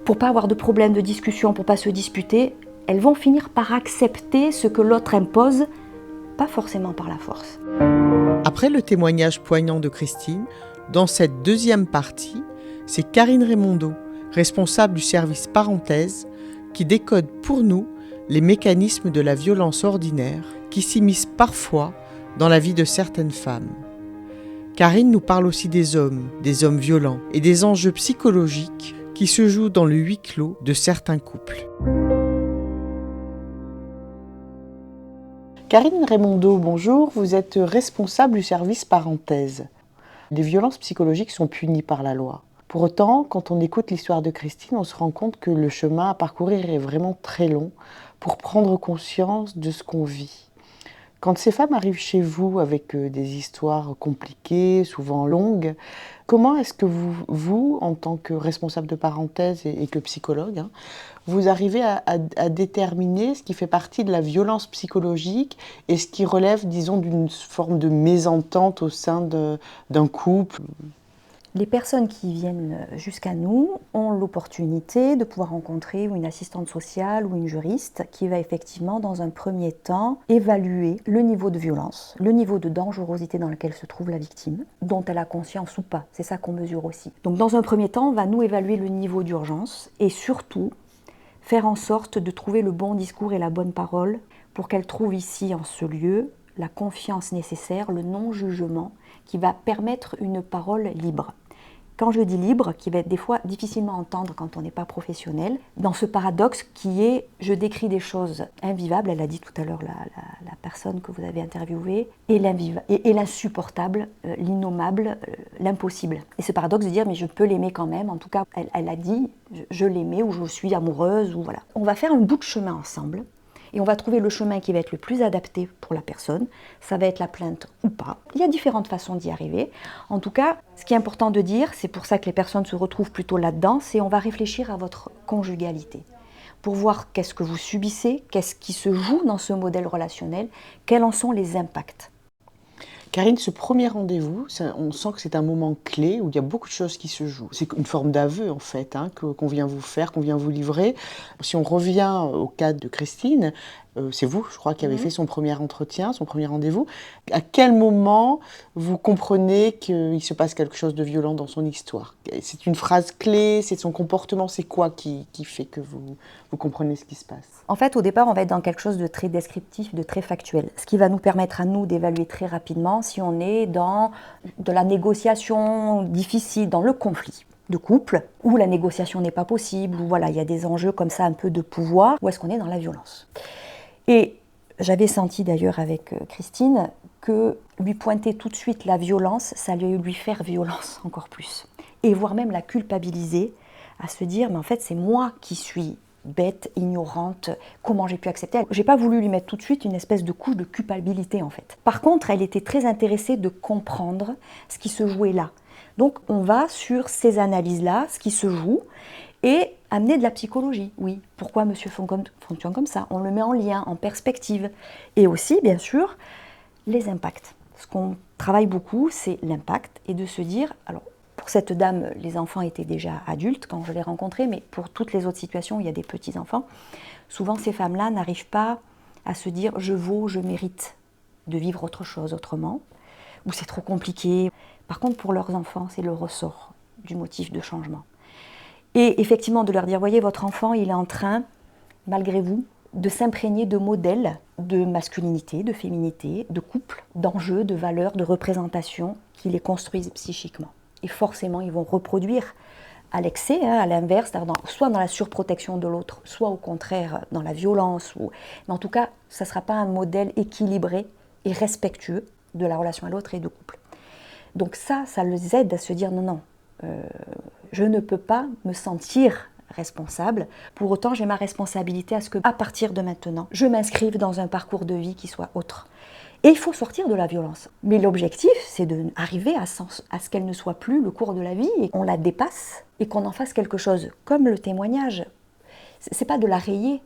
pour pas avoir de problèmes de discussion, pour pas se disputer, elles vont finir par accepter ce que l'autre impose, pas forcément par la force. Après le témoignage poignant de Christine, dans cette deuxième partie, c'est Karine Raymondeau, responsable du service parenthèse, qui décode pour nous les mécanismes de la violence ordinaire qui s'immiscent parfois dans la vie de certaines femmes. Karine nous parle aussi des hommes violents et des enjeux psychologiques qui se jouent dans le huis clos de certains couples. Karine Raymondeau, bonjour, vous êtes responsable du service parenthèse. Les violences psychologiques sont punies par la loi. Pour autant, quand on écoute l'histoire de Christine, on se rend compte que le chemin à parcourir est vraiment très long pour prendre conscience de ce qu'on vit. Quand ces femmes arrivent chez vous avec des histoires compliquées, souvent longues, comment est-ce que vous, en tant que responsable de parenthèse et que psychologue, vous arrivez à déterminer ce qui fait partie de la violence psychologique et ce qui relève, disons, d'une forme de mésentente au sein d'un couple ? Les personnes qui viennent jusqu'à nous ont l'opportunité de pouvoir rencontrer une assistante sociale ou une juriste qui va effectivement, dans un premier temps, évaluer le niveau de violence, le niveau de dangerosité dans lequel se trouve la victime, dont elle a conscience ou pas. C'est ça qu'on mesure aussi. Donc dans un premier temps, on va nous évaluer le niveau d'urgence et surtout faire en sorte de trouver le bon discours et la bonne parole pour qu'elle trouve ici, en ce lieu, la confiance nécessaire, le non-jugement qui va permettre une parole libre. Quand je dis libre, qui va être des fois difficilement à entendre quand on n'est pas professionnel, dans ce paradoxe qui est, je décris des choses invivables, elle a dit tout à l'heure la personne que vous avez interviewée, et l'insupportable, l'innommable, l'impossible. Et ce paradoxe de dire, mais je peux l'aimer quand même, en tout cas, elle a dit, je l'aimais, ou je suis amoureuse, ou voilà. On va faire un bout de chemin ensemble, et on va trouver le chemin qui va être le plus adapté pour la personne. Ça va être la plainte ou pas. Il y a différentes façons d'y arriver. En tout cas, ce qui est important de dire, c'est pour ça que les personnes se retrouvent plutôt là-dedans, c'est on va réfléchir à votre conjugalité pour voir qu'est-ce que vous subissez, qu'est-ce qui se joue dans ce modèle relationnel, quels en sont les impacts. Karine, ce premier rendez-vous, on sent que c'est un moment clé où il y a beaucoup de choses qui se jouent. C'est une forme d'aveu, en fait, qu'on vient vous faire, qu'on vient vous livrer. Si on revient au cas de Christine, c'est vous, je crois, qui avez fait son premier entretien, son premier rendez-vous. À quel moment vous comprenez qu'il se passe quelque chose de violent dans son histoire ? C'est une phrase clé, c'est son comportement, c'est quoi qui fait que vous comprenez ce qui se passe ? En fait, au départ, on va être dans quelque chose de très descriptif, de très factuel. Ce qui va nous permettre à nous d'évaluer très rapidement si on est dans de la négociation difficile, dans le conflit de couple, où la négociation n'est pas possible, où voilà, il y a des enjeux comme ça un peu de pouvoir, ou est-ce qu'on est dans la violence. Et j'avais senti d'ailleurs avec Christine que lui pointer tout de suite la violence, ça allait lui faire violence encore plus. Et voire même la culpabiliser, à se dire, mais en fait c'est moi qui suis bête, ignorante, comment j'ai pu accepter. J'ai pas voulu lui mettre tout de suite une espèce de couche de culpabilité en fait. Par contre, elle était très intéressée de comprendre ce qui se jouait là. Donc on va sur ces analyses-là, ce qui se joue, et amener de la psychologie, oui. Pourquoi monsieur fonctionne comme ça ? On le met en lien, en perspective. Et aussi, bien sûr, les impacts. Ce qu'on travaille beaucoup, c'est l'impact et de se dire, alors pour cette dame, les enfants étaient déjà adultes quand je l'ai rencontrée, mais pour toutes les autres situations où il y a des petits-enfants, souvent ces femmes-là n'arrivent pas à se dire je vaux, je mérite de vivre autre chose autrement, ou c'est trop compliqué. Par contre, pour leurs enfants, c'est le ressort du motif de changement. Et effectivement, de leur dire, voyez, votre enfant, il est en train, malgré vous, de s'imprégner de modèles de masculinité, de féminité, de couple, d'enjeux, de valeurs, de représentations qui les construisent psychiquement. Et forcément, ils vont reproduire à l'excès, à l'inverse, soit dans la surprotection de l'autre, soit au contraire dans la violence. Mais en tout cas, ça ne sera pas un modèle équilibré et respectueux de la relation à l'autre et de couple. Donc ça les aide à se dire, non, je ne peux pas me sentir responsable. Pour autant, j'ai ma responsabilité à ce que, à partir de maintenant, je m'inscrive dans un parcours de vie qui soit autre. Et il faut sortir de la violence. Mais l'objectif, c'est d'arriver à ce qu'elle ne soit plus le cours de la vie et qu'on la dépasse et qu'on en fasse quelque chose. Comme le témoignage. C'est pas de la rayer,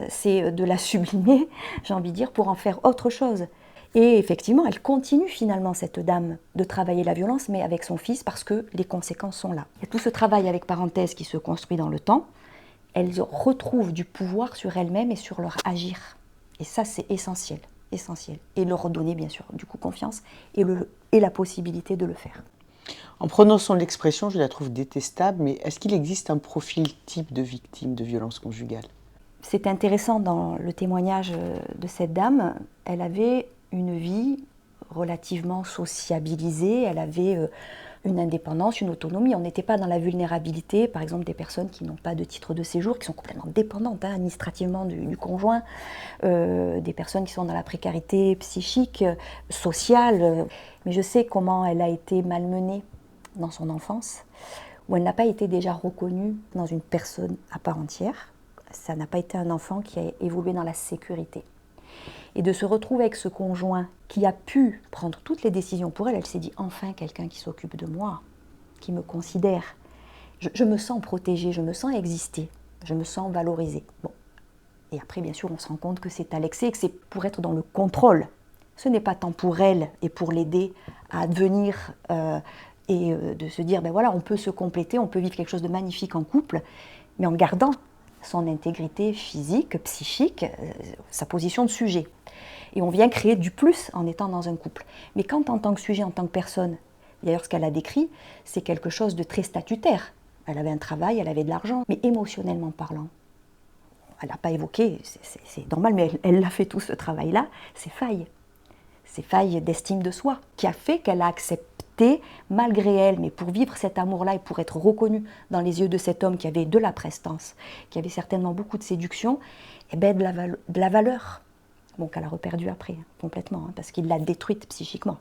c'est de la sublimer, j'ai envie de dire, pour en faire autre chose. Et effectivement, elle continue finalement, cette dame, de travailler la violence, mais avec son fils, parce que les conséquences sont là. Il y a tout ce travail avec parenthèse qui se construit dans le temps. Elles retrouvent du pouvoir sur elles-mêmes et sur leur agir. Et ça, c'est essentiel, essentiel. Et leur redonner, bien sûr, du coup, confiance et la possibilité de le faire. En prononçant l'expression, je la trouve détestable, mais est-ce qu'il existe un profil type de victime de violence conjugale? C'est intéressant dans le témoignage de cette dame, elle avait une vie relativement sociabilisée, elle avait une indépendance, une autonomie. On n'était pas dans la vulnérabilité, par exemple des personnes qui n'ont pas de titre de séjour, qui sont complètement dépendantes administrativement du conjoint, des personnes qui sont dans la précarité psychique, sociale. Mais je sais comment elle a été malmenée dans son enfance, où elle n'a pas été déjà reconnue dans une personne à part entière. Ça n'a pas été un enfant qui a évolué dans la sécurité. Et de se retrouver avec ce conjoint qui a pu prendre toutes les décisions pour elle, elle s'est dit enfin quelqu'un qui s'occupe de moi, qui me considère. Je me sens protégée, je me sens exister, je me sens valorisée. Bon. Et après, bien sûr, on se rend compte que c'est à l'excès et que c'est pour être dans le contrôle. Ce n'est pas tant pour elle et pour l'aider à devenir et de se dire, ben voilà, on peut se compléter, on peut vivre quelque chose de magnifique en couple, mais en gardant son intégrité physique, psychique, sa position de sujet. Et on vient créer du plus en étant dans un couple. Mais quand en tant que sujet, en tant que personne, d'ailleurs ce qu'elle a décrit, c'est quelque chose de très statutaire. Elle avait un travail, elle avait de l'argent, mais émotionnellement parlant, elle n'a pas évoqué, c'est normal, mais elle a fait tout ce travail-là, ces failles d'estime de soi, qui a fait qu'elle a accepté, malgré elle, mais pour vivre cet amour-là et pour être reconnue dans les yeux de cet homme qui avait de la prestance, qui avait certainement beaucoup de séduction, et ben de la valeur. Bon, qu'elle a reperdu après, complètement, parce qu'il l'a détruite psychiquement.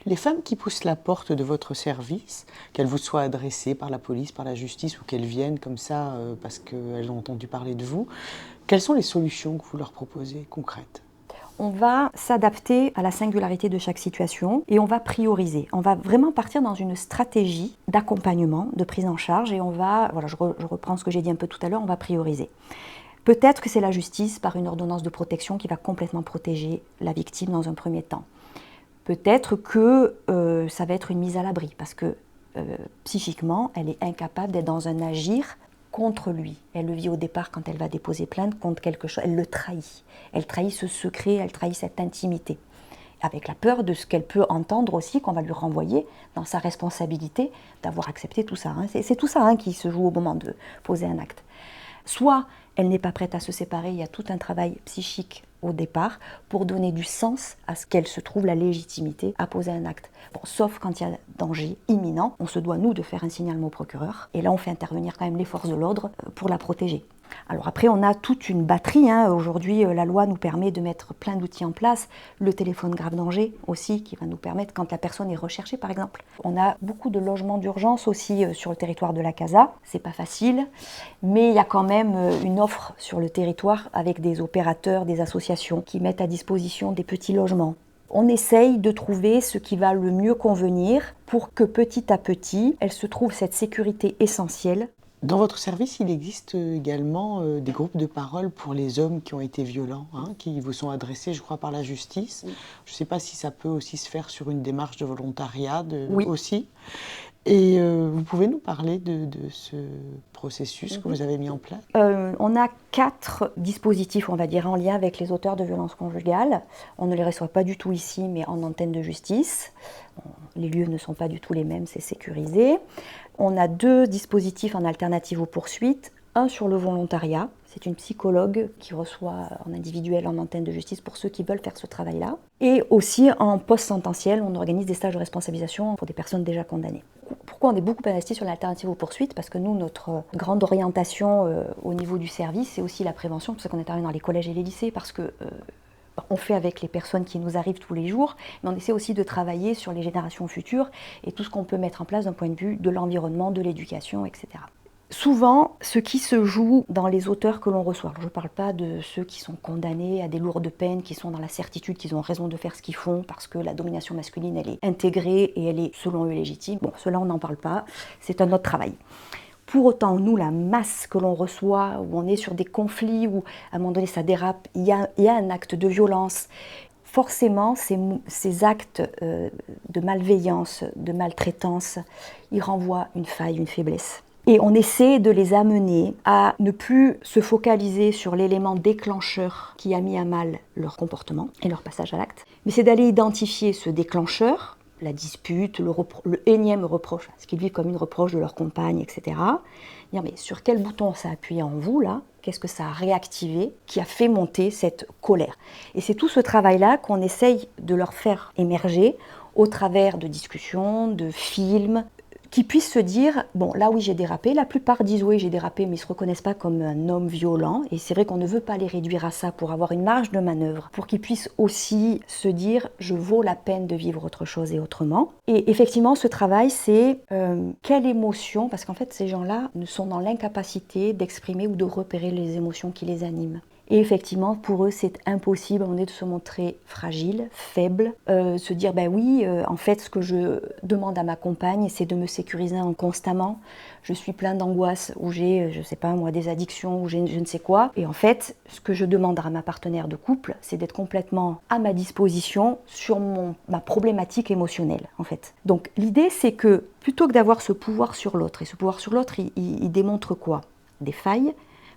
Les femmes qui poussent la porte de votre service, qu'elles vous soient adressées par la police, par la justice, ou qu'elles viennent comme ça parce qu'elles ont entendu parler de vous, quelles sont les solutions que vous leur proposez concrètes? On va s'adapter à la singularité de chaque situation et on va prioriser. On va vraiment partir dans une stratégie d'accompagnement, de prise en charge et on va, voilà, je reprends ce que j'ai dit un peu tout à l'heure, on va prioriser. Peut-être que c'est la justice par une ordonnance de protection qui va complètement protéger la victime dans un premier temps. Peut-être que ça va être une mise à l'abri parce que psychiquement, elle est incapable d'être dans un agir contre lui. Elle le vit au départ quand elle va déposer plainte contre quelque chose. Elle le trahit. Elle trahit ce secret, elle trahit cette intimité. Avec la peur de ce qu'elle peut entendre aussi qu'on va lui renvoyer dans sa responsabilité d'avoir accepté tout ça. C'est tout ça qui se joue au moment de poser un acte. Soit elle n'est pas prête à se séparer, il y a tout un travail psychique au départ pour donner du sens à ce qu'elle se trouve la légitimité à poser un acte. Bon, sauf quand il y a danger imminent, on se doit nous de faire un signalement au procureur et là on fait intervenir quand même les forces de l'ordre pour la protéger. Alors après on a toute une batterie, aujourd'hui la loi nous permet de mettre plein d'outils en place, le téléphone grave danger aussi qui va nous permettre quand la personne est recherchée par exemple. On a beaucoup de logements d'urgence aussi sur le territoire de la CASA, c'est pas facile, mais il y a quand même une offre sur le territoire avec des opérateurs, des associations qui mettent à disposition des petits logements. On essaye de trouver ce qui va le mieux convenir pour que petit à petit, elle se trouve cette sécurité essentielle. Dans votre service, il existe également des groupes de parole pour les hommes qui ont été violents, qui vous sont adressés, je crois, par la justice. Oui. Je ne sais pas si ça peut aussi se faire sur une démarche de volontariat oui. aussi. Et vous pouvez nous parler de ce processus que vous avez mis en place? On a 4 dispositifs, on va dire, en lien avec les auteurs de violences conjugales. On ne les reçoit pas du tout ici, mais en antenne de justice. Les lieux ne sont pas du tout les mêmes, c'est sécurisé. On a 2 dispositifs en alternative aux poursuites. Un sur le volontariat, c'est une psychologue qui reçoit en individuel en antenne de justice pour ceux qui veulent faire ce travail-là. Et aussi en post-sententiel, on organise des stages de responsabilisation pour des personnes déjà condamnées. Pourquoi on est beaucoup investi sur l'alternative aux poursuites? Parce que nous, notre grande orientation au niveau du service, c'est aussi la prévention, c'est pour ça qu'on est arrivé dans les collèges et les lycées, parce que on fait avec les personnes qui nous arrivent tous les jours, mais on essaie aussi de travailler sur les générations futures et tout ce qu'on peut mettre en place d'un point de vue de l'environnement, de l'éducation, etc. Souvent, ce qui se joue dans les auteurs que l'on reçoit, je ne parle pas de ceux qui sont condamnés à des lourdes peines, qui sont dans la certitude qu'ils ont raison de faire ce qu'ils font parce que la domination masculine, elle est intégrée et elle est, selon eux, légitime. Bon, cela, on n'en parle pas, c'est un autre travail. Pour autant, nous, la masse que l'on reçoit, où on est sur des conflits, où à un moment donné ça dérape, il y a un acte de violence, forcément, ces actes de malveillance, de maltraitance, ils renvoient une faille, une faiblesse. Et on essaie de les amener à ne plus se focaliser sur l'élément déclencheur qui a mis à mal leur comportement et leur passage à l'acte, mais c'est d'aller identifier ce déclencheur, la dispute, le énième reproche, ce qu'ils vivent comme une reproche de leur compagne, etc. Dire, mais sur quel bouton ça a appuyé en vous, là ? Qu'est-ce que ça a réactivé qui a fait monter cette colère ? Et c'est tout ce travail-là qu'on essaye de leur faire émerger au travers de discussions, de films, qui puissent se dire, bon, là oui j'ai dérapé, la plupart disent oui j'ai dérapé, mais ils ne se reconnaissent pas comme un homme violent, et c'est vrai qu'on ne veut pas les réduire à ça pour avoir une marge de manœuvre, pour qu'ils puissent aussi se dire, je vaux la peine de vivre autre chose et autrement. Et effectivement, ce travail, c'est quelle émotion, parce qu'en fait ces gens-là ne sont dans l'incapacité d'exprimer ou de repérer les émotions qui les animent. Et effectivement, pour eux, c'est impossible de se montrer fragile, faible, se dire, ben oui, en fait, ce que je demande à ma compagne, c'est de me sécuriser constamment. Je suis plein d'angoisse, ou j'ai, je sais pas moi, des addictions, ou j'ai je ne sais quoi. Et en fait, ce que je demande à ma partenaire de couple, c'est d'être complètement à ma disposition sur ma problématique émotionnelle, en fait. Donc, l'idée, c'est que, plutôt que d'avoir ce pouvoir sur l'autre, et ce pouvoir sur l'autre, il démontre quoi ? Des failles,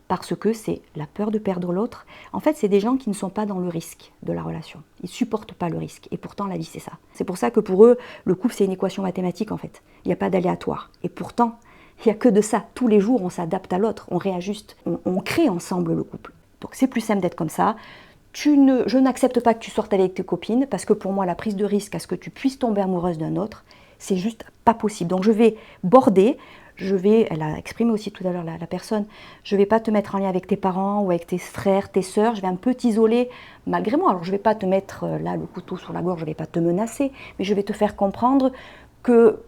parce que c'est la peur de perdre l'autre. En fait, c'est des gens qui ne sont pas dans le risque de la relation. Ils ne supportent pas le risque. Et pourtant, la vie, c'est ça. C'est pour ça que pour eux, le couple, c'est une équation mathématique, en fait. Il n'y a pas d'aléatoire. Et pourtant, il n'y a que de ça. Tous les jours, on s'adapte à l'autre, on réajuste, on crée ensemble le couple. Donc, c'est plus simple d'être comme ça. Je n'accepte pas que tu sortes avec tes copines, parce que pour moi, la prise de risque à ce que tu puisses tomber amoureuse d'un autre, c'est juste pas possible. Donc, je vais border. Elle a exprimé aussi tout à l'heure la personne, je ne vais pas te mettre en lien avec tes parents ou avec tes frères, tes sœurs, je vais un peu t'isoler malgré moi. Alors je ne vais pas te mettre là le couteau sur la gorge, je ne vais pas te menacer, mais je vais te faire comprendre que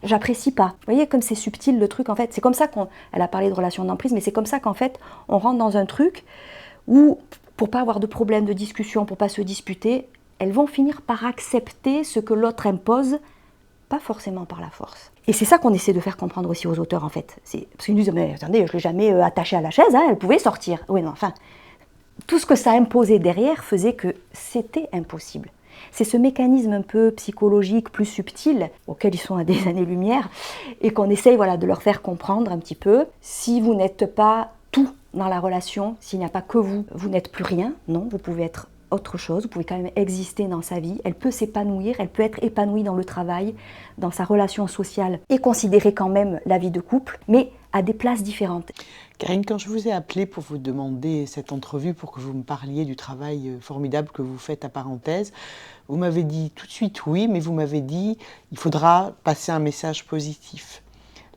j'apprécie pas. Vous voyez comme c'est subtil le truc en fait. C'est comme ça elle a parlé de relation d'emprise, mais c'est comme ça qu'en fait on rentre dans un truc où pour pas avoir de problème, de discussion, pour pas se disputer, elles vont finir par accepter ce que l'autre impose, pas forcément par la force. Et c'est ça qu'on essaie de faire comprendre aussi aux auteurs en fait. Parce qu'ils nous disent, mais attendez, je ne l'ai jamais attachée à la chaise, elle pouvait sortir. Oui, non, enfin, tout ce que ça imposait derrière faisait que c'était impossible. C'est ce mécanisme un peu psychologique, plus subtil, auquel ils sont à des années-lumière, et qu'on essaye de leur faire comprendre un petit peu. Si vous n'êtes pas tout dans la relation, s'il n'y a pas que vous, vous n'êtes plus rien. Non, vous pouvez être autre chose, vous pouvez quand même exister dans sa vie, elle peut s'épanouir, elle peut être épanouie dans le travail, dans sa relation sociale et considérer quand même la vie de couple, mais à des places différentes. Karine, quand je vous ai appelé pour vous demander cette entrevue, pour que vous me parliez du travail formidable que vous faites à Parenthèse, vous m'avez dit tout de suite oui, mais vous m'avez dit il faudra passer un message positif.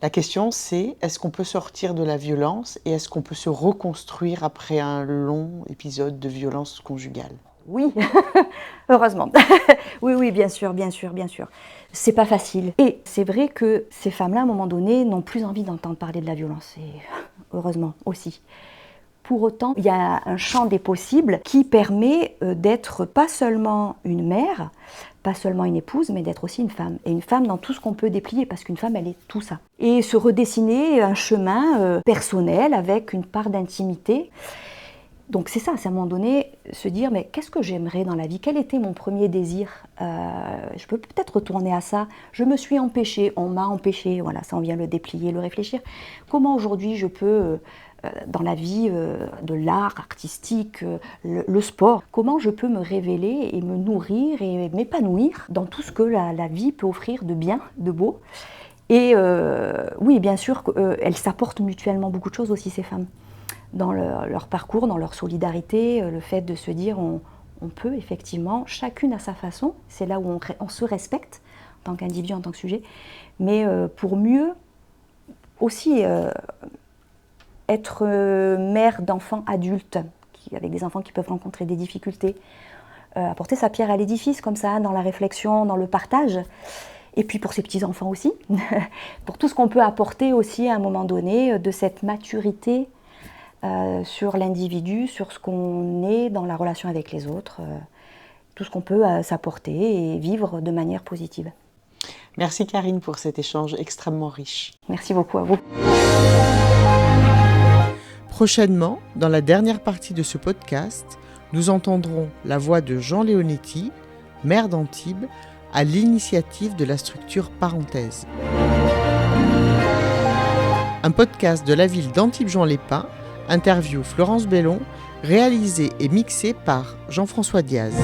La question c'est, est-ce qu'on peut sortir de la violence et est-ce qu'on peut se reconstruire après un long épisode de violence conjugale ? Oui, heureusement. Oui, bien sûr. C'est pas facile. Et c'est vrai que ces femmes-là, à un moment donné, n'ont plus envie d'entendre parler de la violence. Et heureusement aussi. Pour autant, il y a un champ des possibles qui permet d'être pas seulement une mère, pas seulement une épouse, mais d'être aussi une femme. Et une femme dans tout ce qu'on peut déplier, parce qu'une femme, elle est tout ça. Et se redessiner un chemin personnel avec une part d'intimité. Donc c'est ça, c'est à un moment donné se dire, mais qu'est-ce que j'aimerais dans la vie ? Quel était mon premier désir ? Je peux peut-être retourner à ça. Je me suis empêchée, on m'a empêchée, voilà, ça on vient le déplier, le réfléchir. Comment aujourd'hui je peux, dans la vie de l'art artistique, le sport, comment je peux me révéler et me nourrir et m'épanouir dans tout ce que la vie peut offrir de bien, de beau ? Et oui, bien sûr, elles s'apportent mutuellement beaucoup de choses aussi, ces femmes. Dans leur parcours, dans leur solidarité, le fait de se dire on peut effectivement, chacune à sa façon, c'est là où on se respecte en tant qu'individu, en tant que sujet, mais pour mieux aussi être mère d'enfants adultes, avec des enfants qui peuvent rencontrer des difficultés, apporter sa pierre à l'édifice comme ça, dans la réflexion, dans le partage. Et puis pour ses petits-enfants aussi, pour tout ce qu'on peut apporter aussi à un moment donné de cette maturité sur l'individu, sur ce qu'on est dans la relation avec les autres, tout ce qu'on peut s'apporter et vivre de manière positive. Merci Karine pour cet échange extrêmement riche. Merci beaucoup à vous. Prochainement, dans la dernière partie de ce podcast, Nous entendrons la voix de Jean Leonetti, maire d'Antibes, à l'initiative de la structure Parenthèse. Un podcast de la ville d'Antibes-Juan-les-Pins, interview Florence Bellon, réalisé et mixé par Jean-François Diaz.